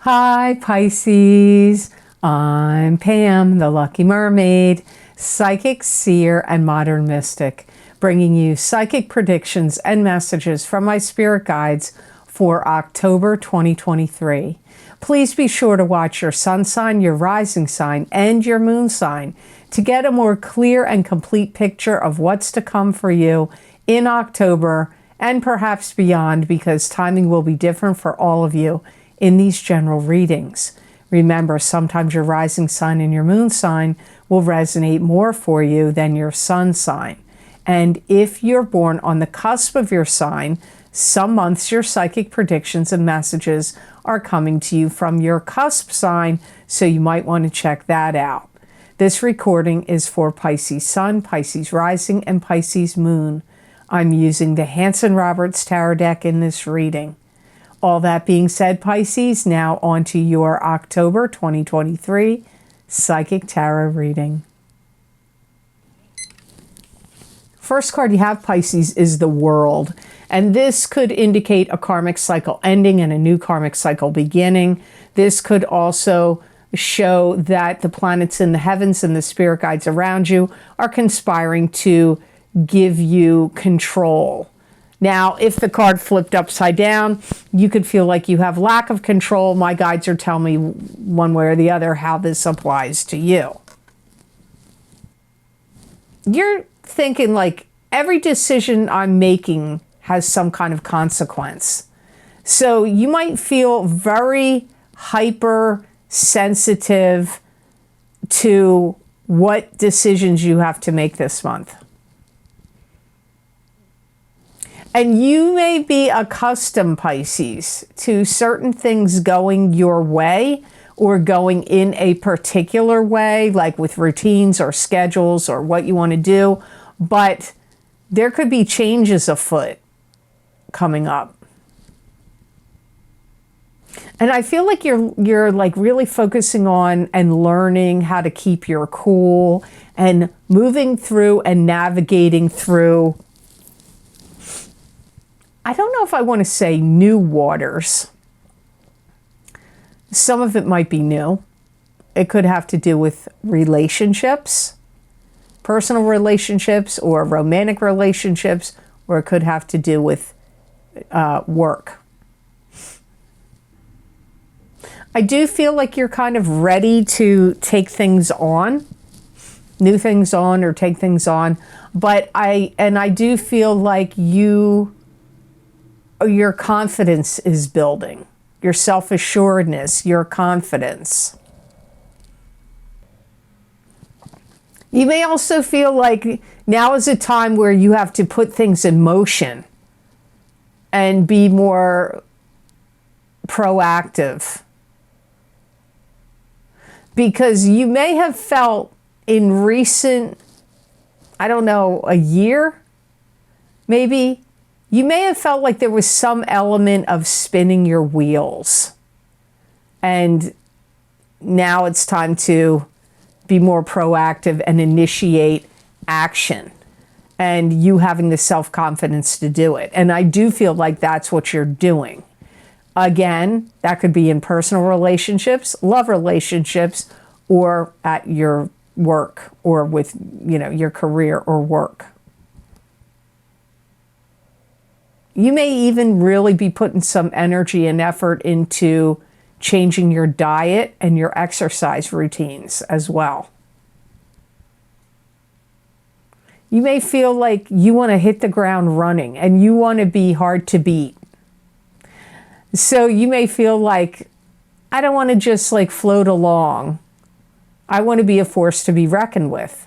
Hi Pisces, I'm Pam, the Lucky Mermaid, psychic, seer, and modern mystic, bringing you psychic predictions and messages from my spirit guides for October 2023. Please be sure to watch your sun sign, your rising sign, and your moon sign to get a more clear and complete picture of what's to come for you in October and perhaps beyond, because timing will be different for all of you in these general readings. Remember, sometimes your rising sign and your moon sign will resonate more for you than your sun sign. And if you're born on the cusp of your sign, some months your psychic predictions and messages are coming to you from your cusp sign, so you might want to check that out. This recording is for Pisces Sun, Pisces Rising, and Pisces Moon. I'm using the Hanson-Roberts Tarot deck in this reading. All that being said, Pisces, now on to your October 2023 Psychic Tarot reading. First card you have, Pisces, is the World. And this could indicate a karmic cycle ending and a new karmic cycle beginning. This could also show that the planets in the heavens and the spirit guides around you are conspiring to give you control. Now, if the card flipped upside down, you could feel like you have lack of control. My guides are telling me one way or the other how this applies to you. You're thinking like every decision I'm making has some kind of consequence. So you might feel very hypersensitive to what decisions you have to make this month. And you may be accustomed, Pisces, to certain things going your way or going in a particular way, like with routines or schedules or what you want to do. But there could be changes afoot coming up. And I feel like you're like really focusing on and learning how to keep your cool and moving through and navigating through, I don't know if I want to say new waters. Some of it might be new. It could have to do with relationships, personal relationships or romantic relationships, or it could have to do with work. I do feel like you're kind of ready to take things on, new things on or take things on, but I do feel like your confidence is building, your self-assuredness, your confidence. You may also feel like now is a time where you have to put things in motion and be more proactive. Because you may have felt in recent, I don't know, a year, maybe, you may have felt like there was some element of spinning your wheels. And now it's time to be more proactive and initiate action. And you having the self-confidence to do it. And I do feel like that's what you're doing. Again, that could be in personal relationships, love relationships, or at your work or with, your career or work. You may even really be putting some energy and effort into changing your diet and your exercise routines as well. You may feel like you want to hit the ground running and you want to be hard to beat. So you may feel like, I don't want to just like float along. I want to be a force to be reckoned with.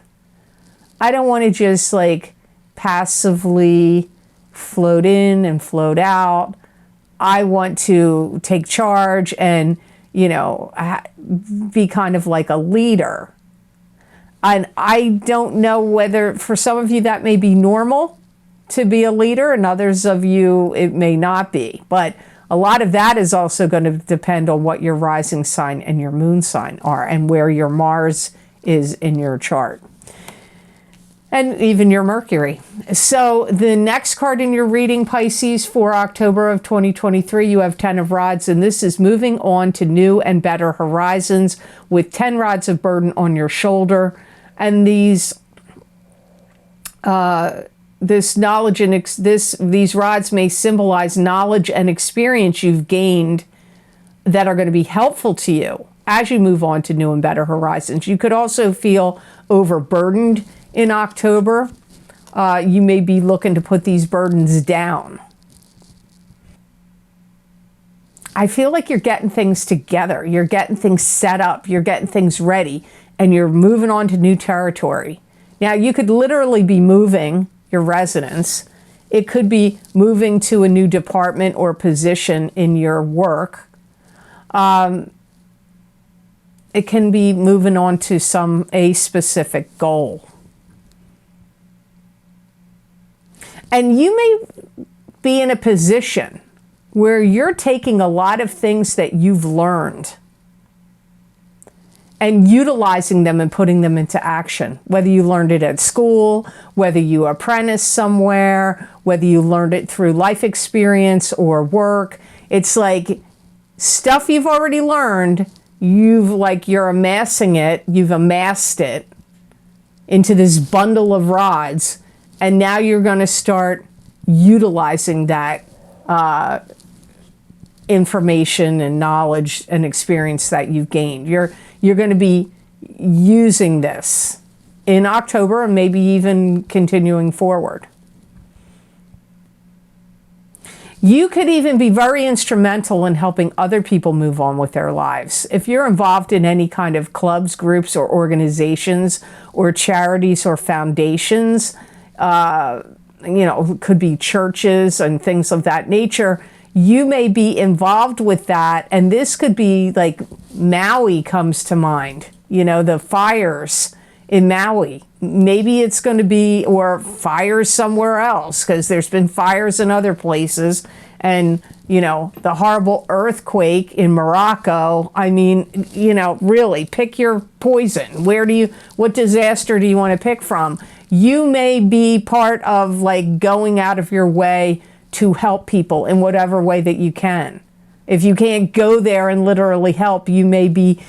I don't want to just like passively float in and float out. I want to take charge and, be kind of like a leader. And I don't know whether for some of you that may be normal to be a leader, and others of you it may not be. But a lot of that is also going to depend on what your rising sign and your moon sign are and where your Mars is in your chart. and even your Mercury. So the next card in your reading, Pisces, for October of 2023, you have 10 of Rods, and this is moving on to new and better horizons with 10 rods of burden on your shoulder. And these this knowledge and these rods may symbolize knowledge and experience you've gained that are going to be helpful to you as you move on to new and better horizons. You could also feel overburdened in October. You may be looking to put these burdens down. I feel like you're getting things together. You're getting things set up. You're getting things ready, and you're moving on to new territory. Now, you could literally be moving your residence. It could be moving to a new department or position in your work. It can be moving on to a specific goal. And you may be in a position where you're taking a lot of things that you've learned and utilizing them and putting them into action. Whether you learned it at school, whether you apprenticed somewhere, whether you learned it through life experience or work. It's like stuff you've already learned, you're amassing it, you've amassed it into this bundle of rods, and now you're going to start utilizing that information and knowledge and experience that you've gained. You're going to be using this in October and maybe even continuing forward. You could even be very instrumental in helping other people move on with their lives. If you're involved in any kind of clubs, groups, or organizations, or charities or foundations, it could be churches and things of that nature, you may be involved with that. And this could be like Maui comes to mind, the fires in Maui. Maybe it's going to be, or fires somewhere else, because there's been fires in other places. And, the horrible earthquake in Morocco. I mean, really pick your poison. What disaster do you want to pick from? You may be part of going out of your way to help people in whatever way that you can. If you can't go there and literally help, you may be,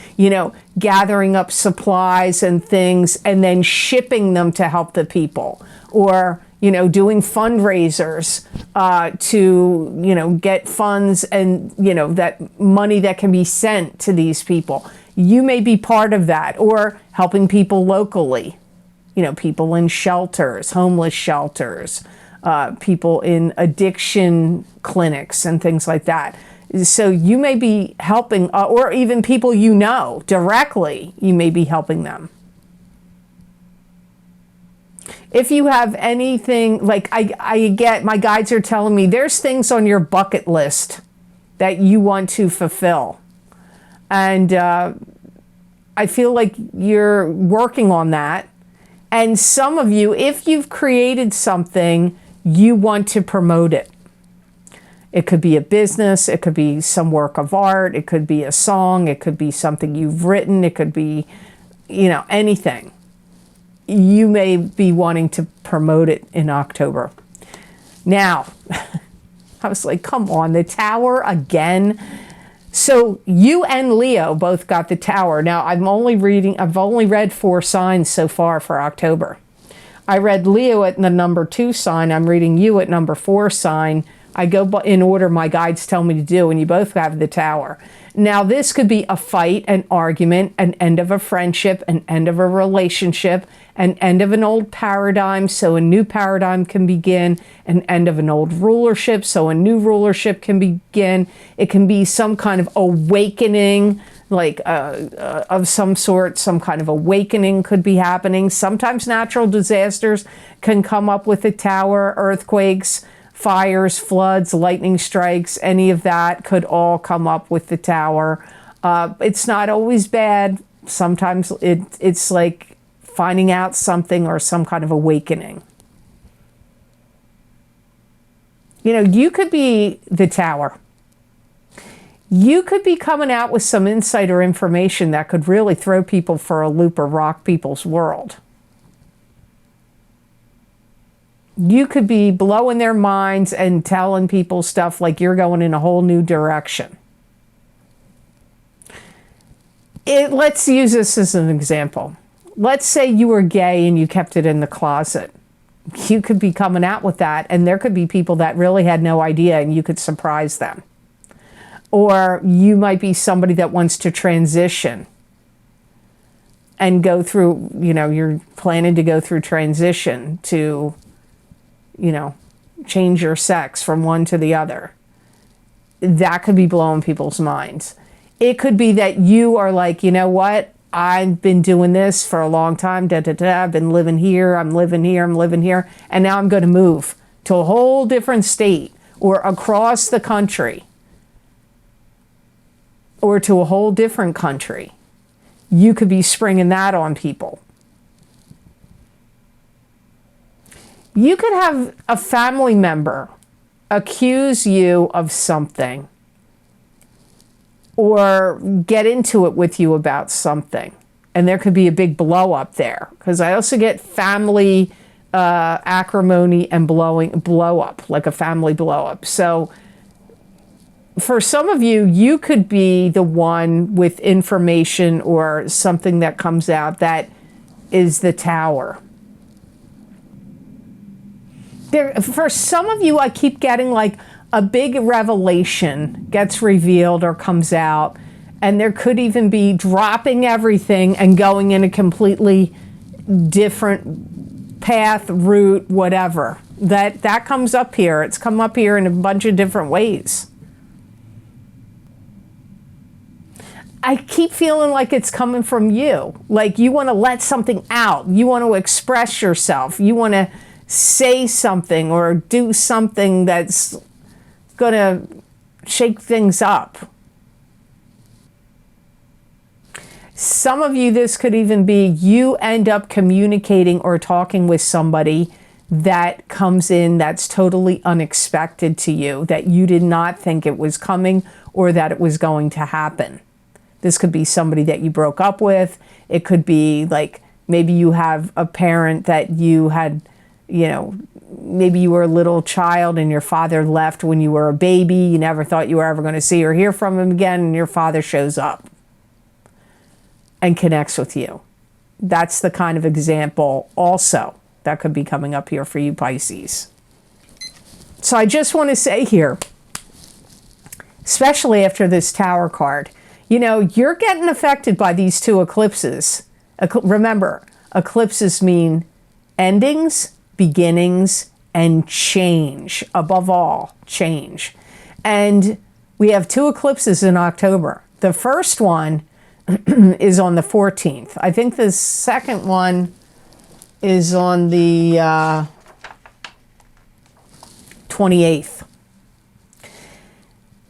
gathering up supplies and things and then shipping them to help the people, or, doing fundraisers to, get funds and, that money that can be sent to these people. You may be part of that, or helping people locally, people in shelters, homeless shelters, people in addiction clinics and things like that. So you may be helping, or even people directly, you may be helping them. If you have anything, I get, my guides are telling me there's things on your bucket list that you want to fulfill. And I feel like you're working on that. And some of you, if you've created something, you want to promote it. It could be a business, it could be some work of art, it could be a song, it could be something you've written, it could be, anything. You may be wanting to promote it in October. Now, I was like, come on, the Tower again. So you and Leo both got the Tower. Now, I've only read 4 signs so far for October. I read Leo at the number 2 sign. I'm reading you at number 4 sign. I go in order my guides tell me to do, and you both have the Tower. Now, this could be a fight, an argument, an end of a friendship, an end of a relationship, an end of an old paradigm, so a new paradigm can begin, an end of an old rulership, so a new rulership can begin. It can be some kind of awakening, of some sort. Some kind of awakening could be happening. Sometimes natural disasters can come up with the Tower, earthquakes, fires, floods, lightning strikes, any of that could all come up with the Tower. It's not always bad. Sometimes it's like finding out something or some kind of awakening. You could be the Tower. You could be coming out with some insight or information that could really throw people for a loop or rock people's world. You could be blowing their minds and telling people stuff like you're going in a whole new direction. Let's use this as an example. Let's say you were gay and you kept it in the closet. You could be coming out with that, and there could be people that really had no idea, and you could surprise them. Or you might be somebody that wants to transition and go through, you're planning to go through transition to, change your sex from one to the other. That could be blowing people's minds. It could be that you are like, you know what? I've been doing this for a long time. I've been living here. I'm living here. I'm living here. And now I'm going to move to a whole different state or across the country or to a whole different country. You could be springing that on people. You could have a family member accuse you of something or get into it with you about something. And there could be a big blow up there. Because I also get family acrimony and blow up, like a family blow up. So for some of you, you could be the one with information or something that comes out that is the Tower. For some of you, I keep getting like a big revelation gets revealed or comes out, and there could even be dropping everything and going in a completely different path, route, whatever. That comes up here. It's come up here in a bunch of different ways. I keep feeling like it's coming from you. Like you want to let something out. You want to express yourself. You want to say something or do something that's going to shake things up. Some of you, this could even be you end up communicating or talking with somebody that comes in that's totally unexpected to you, that you did not think it was coming or that it was going to happen. This could be somebody that you broke up with. It could be like maybe you have a parent that you had, maybe you were a little child and your father left when you were a baby. You never thought you were ever going to see or hear from him again, and your father shows up and connects with you. That's the kind of example also that could be coming up here for you, Pisces. So I just want to say here, especially after this Tower card, you're getting affected by these two eclipses. Remember, eclipses mean endings, beginnings, and change. Above all, change. And we have two eclipses in October. The first one is on the 14th. I think the second one is on the 28th.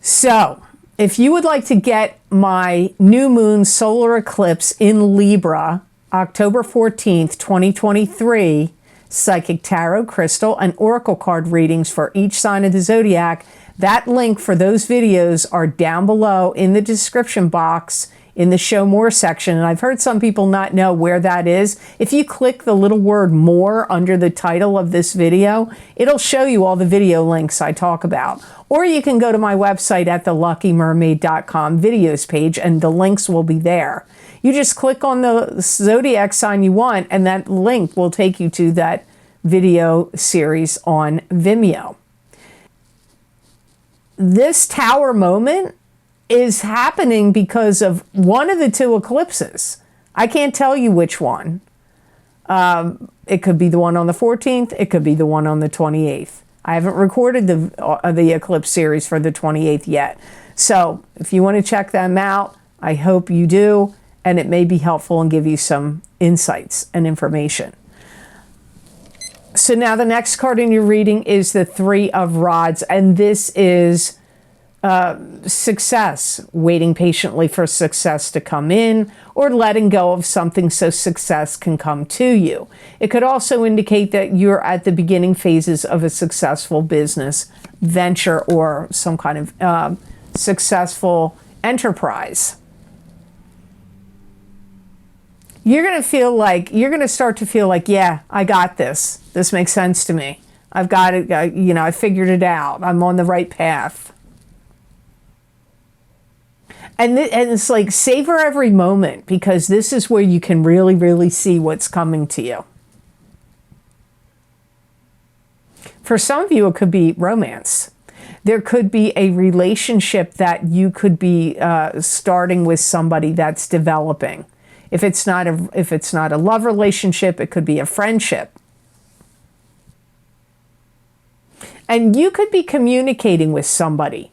So, if you would like to get my new moon solar eclipse in Libra, October 14th, 2023, psychic tarot, crystal, and oracle card readings for each sign of the zodiac, that link for those videos are down below in the description box in the Show More section. And I've heard some people not know where that is. If you click the little word More under the title of this video, it'll show you all the video links I talk about. Or you can go to my website at theluckymermaid.com videos page, and the links will be there. You just click on the zodiac sign you want, and that link will take you to that video series on Vimeo. This Tower moment is happening because of one of the two eclipses. I can't tell you which one. It could be the one on the 14th. It could be the one on the 28th. I haven't recorded the eclipse series for the 28th yet. So if you want to check them out, I hope you do, and it may be helpful and give you some insights and information. So now the next card in your reading is the Three of Rods, and this is success, waiting patiently for success to come in, or letting go of something so success can come to you. It could also indicate that you're at the beginning phases of a successful business venture or some kind of successful enterprise. You're going to start to feel like, yeah, I got this. This makes sense to me. I've got it, I figured it out. I'm on the right path. And it's like, savor every moment, because this is where you can really, really see what's coming to you. For some of you, it could be romance. There could be a relationship that you could be starting with somebody that's developing. If it's not a love relationship, it could be a friendship. And you could be communicating with somebody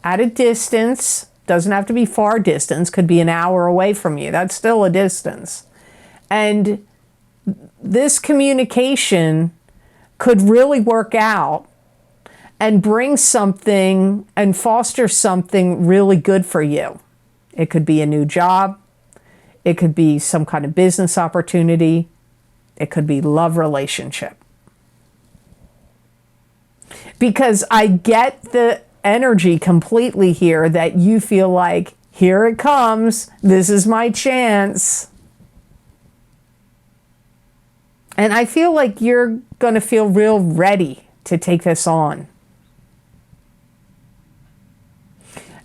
at a distance. Doesn't have to be far distance, could be an hour away from you. That's still a distance. And this communication could really work out and bring something and foster something really good for you. It could be a new job. It could be some kind of business opportunity. It could be love relationship. Because I get the energy completely here that you feel like, here it comes, this is my chance. And I feel like you're going to feel real ready to take this on.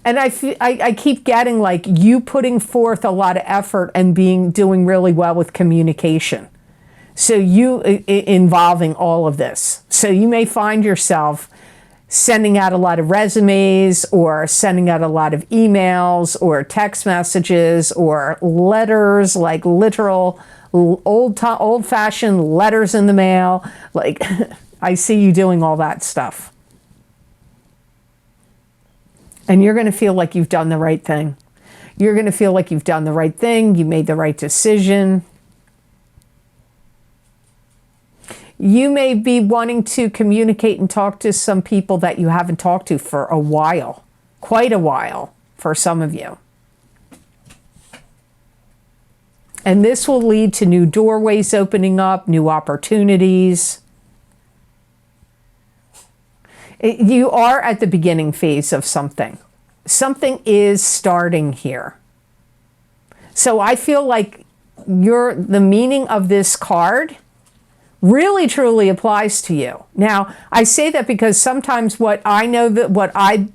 And I keep getting like you putting forth a lot of effort and doing really well with communication. So you involving all of this. So you may find yourself sending out a lot of resumes, or sending out a lot of emails or text messages or letters, like literal old-fashioned letters in the mail. Like, I see you doing all that stuff. And you're going to feel like you've done the right thing. You're going to feel like you've done the right thing. You made the right decision. You may be wanting to communicate and talk to some people that you haven't talked to for a while, quite a while for some of you. And this will lead to new doorways opening up, new opportunities. You are at the beginning phase of something. Something is starting here. So I feel like the meaning of this card really truly applies to you. Now, I say that because sometimes what I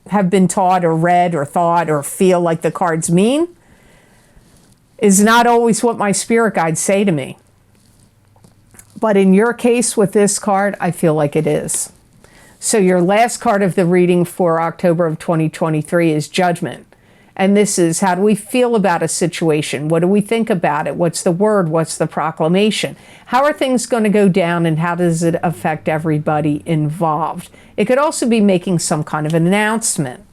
have been taught or read or thought or feel like the cards mean is not always what my spirit guides say to me. But in your case with this card, I feel like it is. So your last card of the reading for October of 2023 is Judgment. And this is, how do we feel about a situation? What do we think about it? What's the word? What's the proclamation? How are things going to go down, and how does it affect everybody involved? It could also be making some kind of an announcement.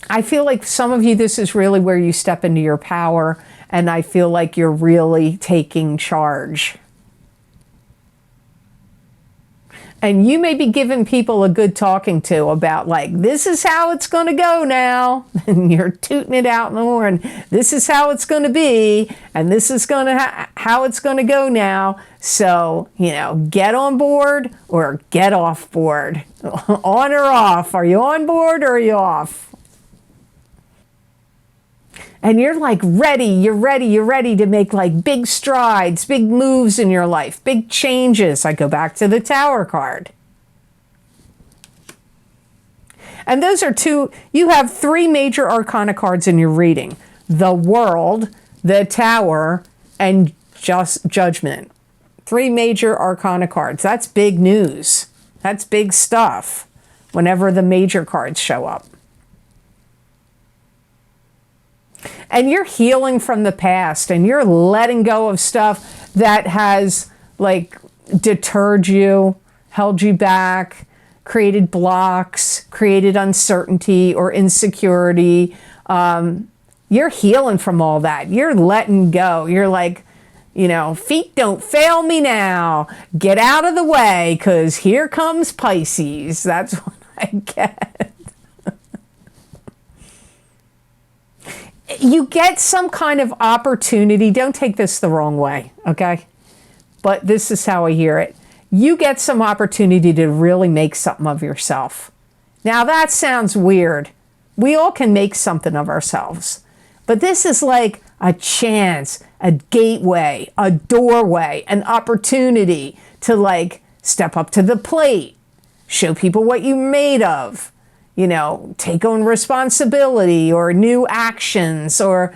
I feel like some of you, this is really where you step into your power, and I feel like you're really taking charge. And you may be giving people a good talking to about, like, this is how it's going to go now. And you're tooting it out in the horn. This is how it's going to be. And this is going to how it's going to go now. So, get on board or get off board. On or off. Are you on board or are you off? And you're like ready, you're ready to make like big strides, big moves in your life, big changes. I go back to the Tower card. And those are you have three major arcana cards in your reading. The World, the Tower, and Judgment. Three major arcana cards. That's big news. That's big stuff whenever the major cards show up. And you're healing from the past, and you're letting go of stuff that has like deterred you, held you back, created blocks, created uncertainty or insecurity. You're healing from all that. You're letting go. You're like, feet don't fail me now. Get out of the way, because here comes Pisces. That's what I get. You get some kind of opportunity. Don't take this the wrong way, okay? But this is how I hear it. You get some opportunity to really make something of yourself. Now that sounds weird. We all can make something of ourselves. But this is like a chance, a gateway, a doorway, an opportunity to like step up to the plate, show people what you're made of, you know, take on responsibility or new actions, or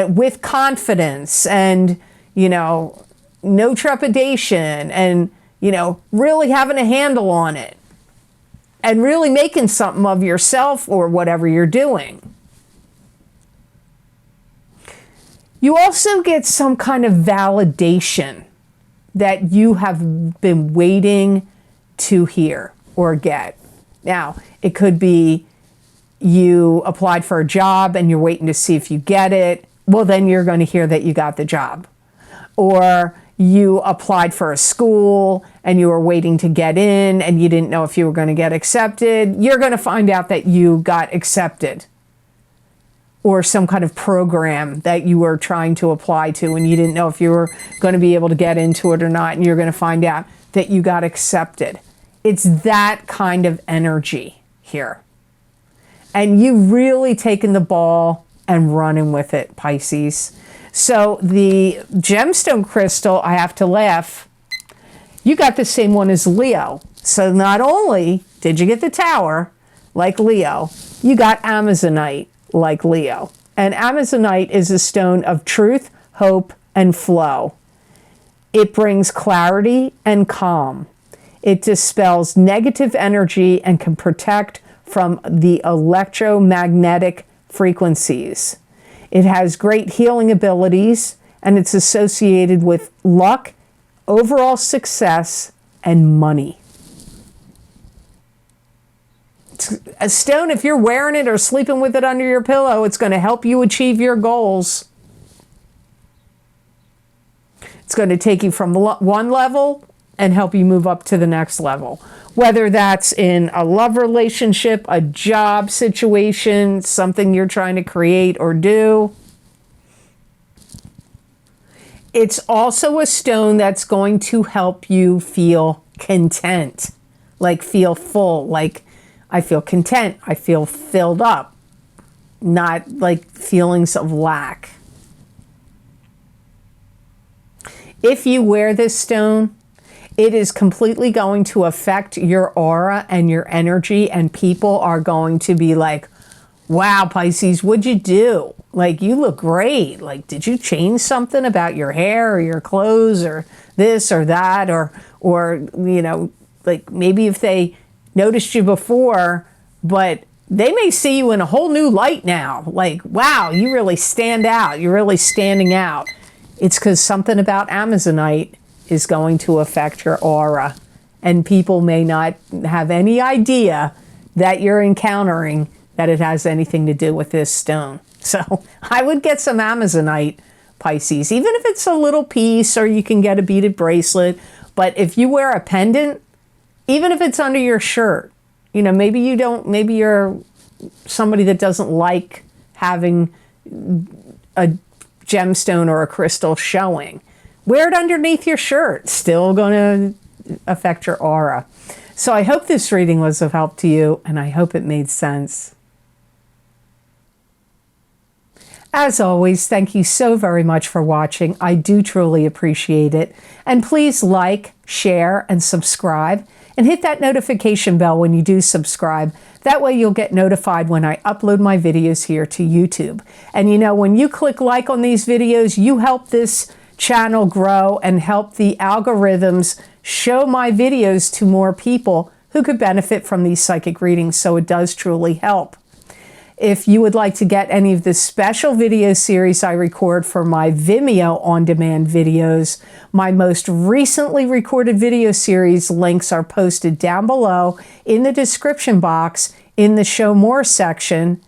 with confidence and, you know, no trepidation, and, you know, really having a handle on it and really making something of yourself or whatever you're doing. You also get some kind of validation that you have been waiting to hear or get. Now, it could be you applied for a job and you're waiting to see if you get it. Well, then you're going to hear that you got the job. Or you applied for a school and you were waiting to get in and you didn't know if you were going to get accepted. You're going to find out that you got accepted. Or some kind of program that you were trying to apply to and you didn't know if you were going to be able to get into it or not, and you're going to find out that you got accepted. It's that kind of energy here. And you really taking the ball and running with it, Pisces. So the gemstone crystal, I have to laugh, you got the same one as Leo. So not only did you get the Tower, like Leo, you got Amazonite, like Leo. And Amazonite is a stone of truth, hope, and flow. It brings clarity and calm. It dispels negative energy and can protect from the electromagnetic frequencies. It has great healing abilities, and it's associated with luck, overall success, and money. A stone, if you're wearing it or sleeping with it under your pillow, it's going to help you achieve your goals. It's going to take you from one level and help you move up to the next level. Whether that's in a love relationship, a job situation, something you're trying to create or do. It's also a stone that's going to help you feel content, like feel full, like I feel content, I feel filled up, not like feelings of lack. If you wear this stone, it is completely going to affect your aura and your energy, and people are going to be like, wow, Pisces, what'd you do? Like, you look great. Like, did you change something about your hair or your clothes or this or that? Or you know, like maybe if they noticed you before, but they may see you in a whole new light now. Like, wow, you really stand out. You're really standing out. It's because something about Amazonite is going to affect your aura. And people may not have any idea that you're encountering that it has anything to do with this stone. So I would get some Amazonite, Pisces, even if it's a little piece, or you can get a beaded bracelet. But if you wear a pendant, even if it's under your shirt, you know, maybe you don't, maybe you're somebody that doesn't like having a gemstone or a crystal showing. Wear it underneath your shirt. Still going to affect your aura. So I hope this reading was of help to you, and I hope it made sense. As always, thank you so very much for watching. I do truly appreciate it. And please like, share, and subscribe. And hit that notification bell when you do subscribe. That way you'll get notified when I upload my videos here to YouTube. And you know, when you click like on these videos, you help this channel grow and help the algorithms show my videos to more people who could benefit from these psychic readings. So it does truly help. If you would like to get any of the special video series I record for my Vimeo on-demand videos, my most recently recorded video series links are posted down below in the description box in the Show More section,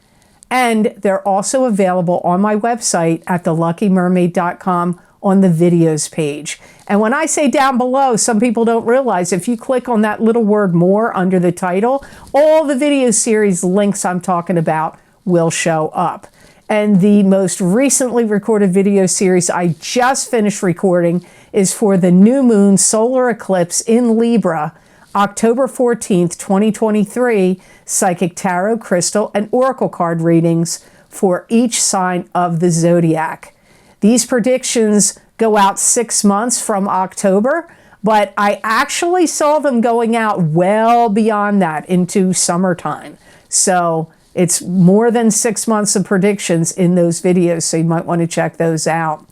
and they're also available on my website at theluckymermaid.com on the videos page. And when I say down below, some people don't realize if you click on that little word more under the title, all the video series links I'm talking about will show up. And the most recently recorded video series I just finished recording is for the new moon solar eclipse in Libra, October 14th, 2023, psychic tarot, crystal, and oracle card readings for each sign of the zodiac. These predictions go out 6 months from October, but I actually saw them going out well beyond that into summertime. So it's more than 6 months of predictions in those videos, so you might want to check those out.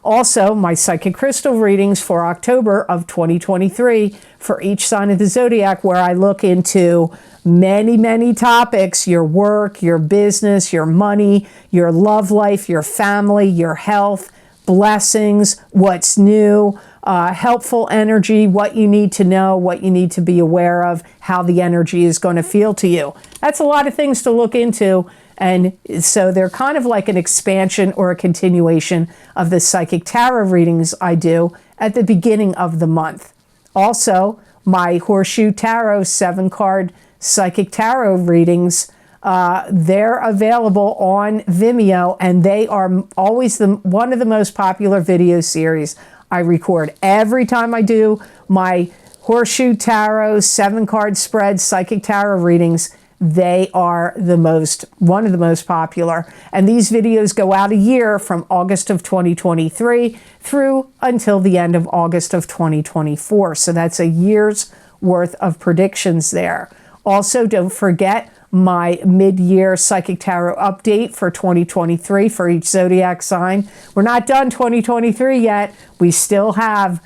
Also, my psychic crystal readings for October of 2023 for each sign of the zodiac, where I look into many, many topics: your work, your business, your money, your love life, your family, your health, blessings, what's new, helpful energy, what you need to know, what you need to be aware of, how the energy is going to feel to you. That's a lot of things to look into. And so they're kind of like an expansion or a continuation of the psychic tarot readings I do at the beginning of the month. Also, my Horseshoe Tarot 7-card psychic tarot readings, they're available on Vimeo, and they are always one of the most popular video series I record. Every time I do my Horseshoe Tarot 7-card spread psychic tarot readings, they are one of the most popular. And these videos go out a year from August of 2023 through until the end of August of 2024. So that's a year's worth of predictions there. Also, don't forget my mid-year psychic tarot update for 2023 for each zodiac sign. We're not done 2023 yet. We still have,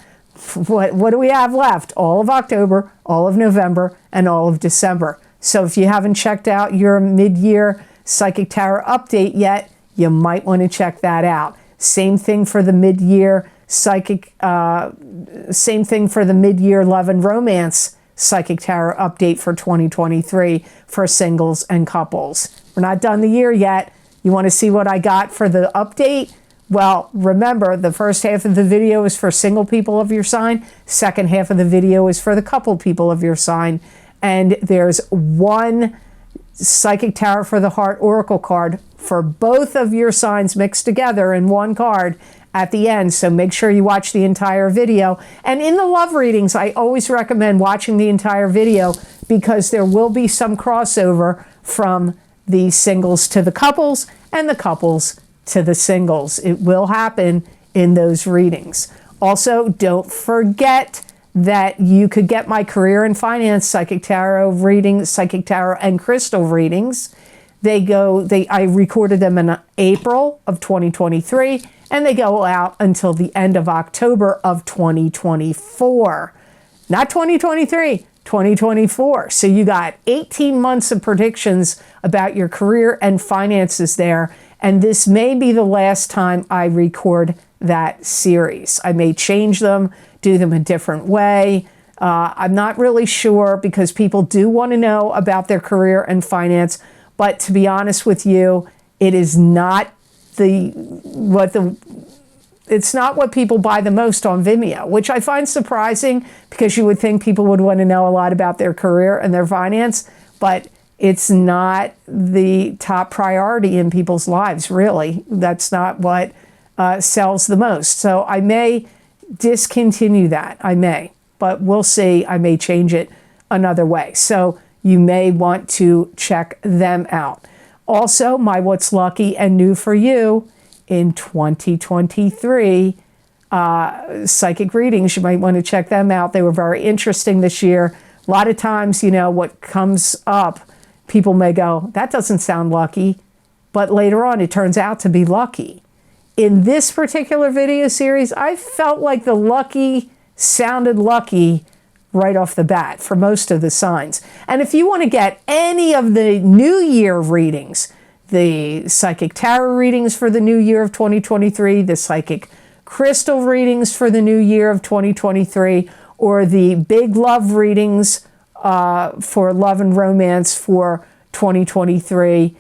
what do we have left? All of October, all of November, and all of December. So if you haven't checked out your mid-year psychic tarot update yet, you might want to check that out. Same thing for the mid-year mid-year love and romance psychic tarot update for 2023 for singles and couples. We're not done the year yet. You want to see what I got for the update? Well, remember, the first half of the video is for single people of your sign. Second half of the video is for the couple people of your sign. And there's one Psychic Tarot for the Heart Oracle card for both of your signs mixed together in one card at the end. So make sure you watch the entire video. And in the love readings, I always recommend watching the entire video, because there will be some crossover from the singles to the couples and the couples to the singles. It will happen in those readings. Also, don't forget that you could get my career and finance psychic tarot readings, psychic tarot and crystal readings. I recorded them in April of 2023, and they go out until the end of October of 2024. Not 2023, 2024. So you got 18 months of predictions about your career and finances there. And this may be the last time I record that series. I may change them, do them a different way. I'm not really sure, because people do want to know about their career and finance. But to be honest with you, it is not it's not what people buy the most on Vimeo, which I find surprising, because you would think people would want to know a lot about their career and their finance, but it's not the top priority in people's lives, really. That's not what sells the most. So I may discontinue that. I may, but we'll see. I may change it another way. So you may want to check them out. Also, my What's Lucky and New for You in 2023 psychic readings, you might want to check them out. They were very interesting this year. A lot of times, what comes up, people may go, that doesn't sound lucky, but later on it turns out to be lucky. In this particular video series, I felt like the lucky sounded lucky right off the bat for most of the signs. And if you want to get any of the New Year readings, the Psychic Tarot readings for the New Year of 2023, the Psychic Crystal readings for the New Year of 2023, or the Big Love readings for love and romance for 2023,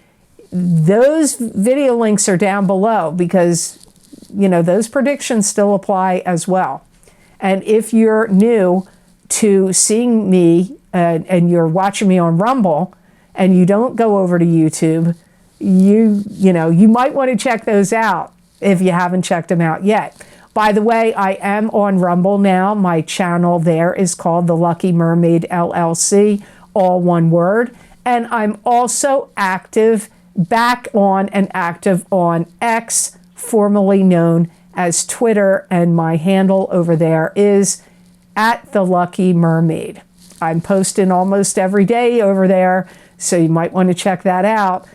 those video links are down below, because, those predictions still apply as well. And if you're new to seeing me and you're watching me on Rumble and you don't go over to YouTube, you might want to check those out if you haven't checked them out yet. By the way, I am on Rumble now. My channel there is called the Lucky Mermaid LLC, all one word. And I'm also active back on and active on X, formerly known as Twitter, and my handle over there is @TheLuckyMermaid. I'm posting almost every day over there, so you might want to check that out.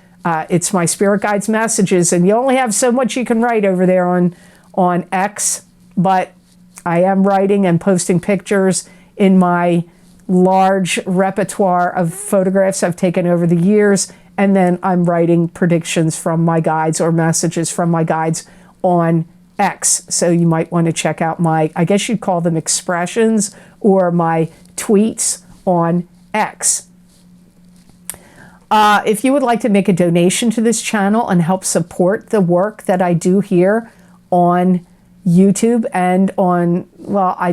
It's my spirit guides messages, and you only have so much you can write over there on X, but I am writing and posting pictures in my large repertoire of photographs I've taken over the years, and then I'm writing predictions from my guides or messages from my guides on X. So you might want to check out my, I guess you'd call them expressions, or my tweets on X. If you would like to make a donation to this channel and help support the work that I do here on YouTube and on, well, I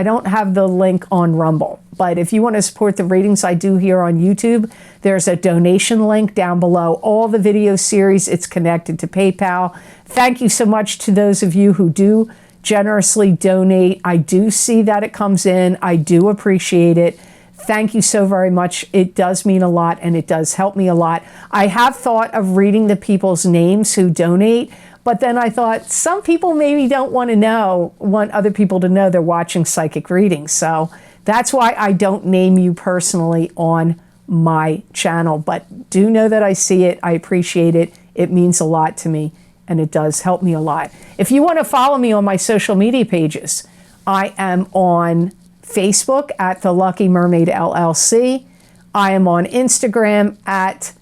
don't have the link on Rumble, but if you want to support the readings I do here on YouTube, there's a donation link down below. All the video series, it's connected to PayPal. Thank you so much to those of you who do generously donate. I do see that it comes in. I do appreciate it. Thank you so very much. It does mean a lot, and it does help me a lot. I have thought of reading the people's names who donate, but then I thought some people maybe don't want other people to know they're watching psychic readings. So that's why I don't name you personally on my channel. But do know that I see it. I appreciate it. It means a lot to me, and it does help me a lot. If you want to follow me on my social media pages, I am on Facebook at The Lucky Mermaid LLC. I am on Instagram at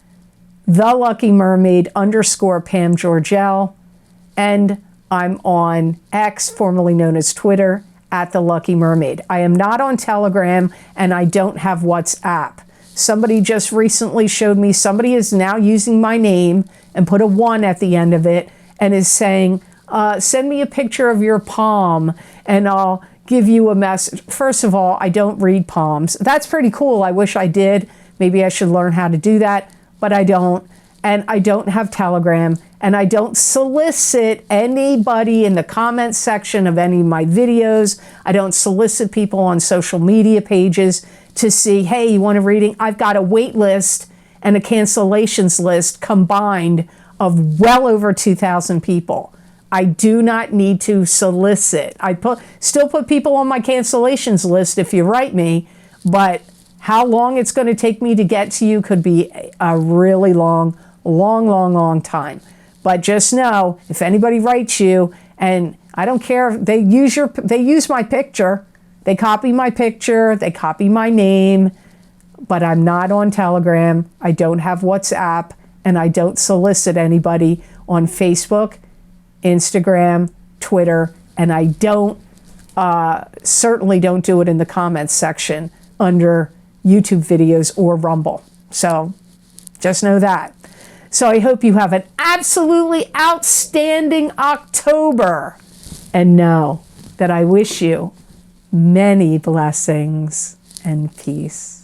The Lucky Mermaid _ Pam Georgel. And I'm on X, formerly known as Twitter, at The Lucky Mermaid. I am not on Telegram, and I don't have WhatsApp. Somebody just recently showed me somebody is now using my name and put a 1 at the end of it and is saying, send me a picture of your palm and I'll give you a message. First of all, I don't read palms. That's pretty cool. I wish I did. Maybe I should learn how to do that, but I don't. And I don't have Telegram, and I don't solicit anybody in the comments section of any of my videos. I don't solicit people on social media pages to see, hey, you want a reading? I've got a wait list and a cancellations list combined of well over 2,000 people. I do not need to solicit. I still put people on my cancellations list if you write me, but how long it's going to take me to get to you could be a really long time. But just know, if anybody writes you, and I don't care if they use my picture, they copy my picture, they copy my name, but I'm not on Telegram, I don't have WhatsApp, and I don't solicit anybody on Facebook, Instagram, Twitter, and I don't certainly don't do it in the comments section under YouTube videos or Rumble. So just know that. So I hope you have an absolutely outstanding October, and know that I wish you many blessings and peace.